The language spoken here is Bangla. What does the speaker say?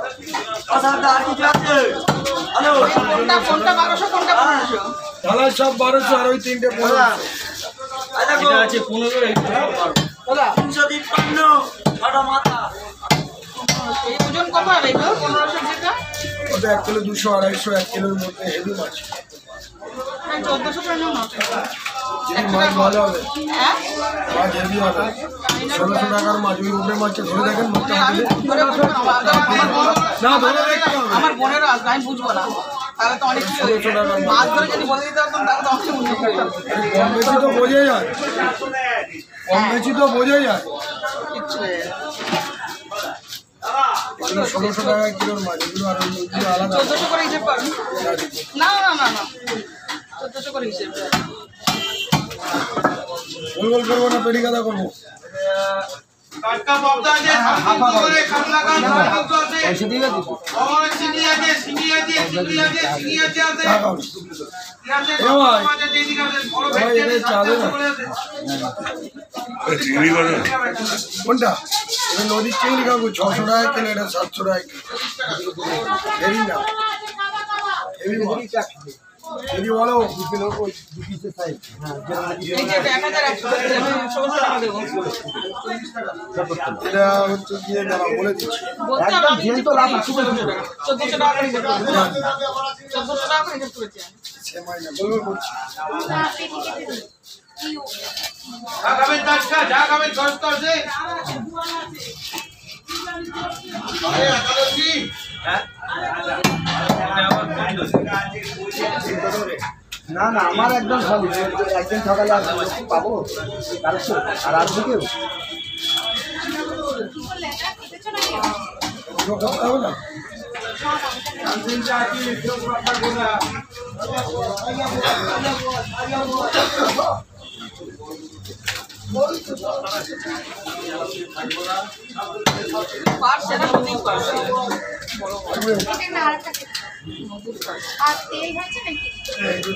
আর কিছু আছে? হ্যালো, কোনটা 1200 কোনটা 1500? ঢালাই সব 1200 আর ওই তিনটে 1500। এটা আছে 15 দাদা 353 ছটা মাথা। এই ওজন কত হবে এটা 1500 যেটা? ওটা 1 কিলো 200 250 1 কিলোর মধ্যে হেভি মাছ। 1400 করে নাও না। মাছ ভালো হবে, হ্যাঁ মাছ হেভি হবে। 1600 টাকার মাছ, ওই উপরে মাছটা ধরে দেখেন মুখটা আমি ধরে বুঝবো না, ধরে দেখতে হবে। আমার বোনেরও আসবে আমি বুঝবো না তাহলে তো অনেক কিছু হয়ে যাবে। মাছ ধরে যদি বলে দিতে পারতাম তাহলে তো অনেক বুঝতে পারতাম। কম বেশি তো বোঝাই যায়, কম বেশি তো বোঝাই যায়। কিচ্ছু হয়ে যাবে। এগুলো 1600 টাকা কিলোর মাছ, এগুলো আর ওইগুলো আলাদা। 1400 করে হিসেব করো। না না না না 1400 করে হিসেব করো। গোল গোল করবো না পেটি কাদা করবো? টাটকা পাবদা আছে, সামনে করে কাতলা কাজ পাবদা আছে। ওর চিনি আছে, চিনি আছে, চিনি আছে, চিনি আছে আছে। টাকা আছে এ ভাই, মাছ আছে, এদিকে আছে, বড় ভাই ভেটকি এটা আছে, চাঁদে না করে আছে। কোনটা? এটা নদীর চিংড়ি খাবো, 600 টাকা কিলো, এটা 700 টাকা কিলো। হেভি না, হেভি মাছ। যদি বলো এই যে 1100 আমি 1600 টাকা দেবো। এটা হচ্ছে গিয়ে দাঁড়া বলে দিচ্ছি। বলতে আমি তো লাভ 1400 টাকা করে হিসেব করছি। 1400 টাকা করে হিসেব করেছি। সেমাই না, গোল গোল করছি। যা খাবেন টাটকা, যা খাবেন সস্তা আছে। আরে একাদশী না না আমার একদম খালি একদিন সকালে আর পাবো কালকে আর আসবে কেউ ওগুলো করতে হবে না? পার সেটা হতেই পারবে। আর তেল হয়েছে নাকি? এই যে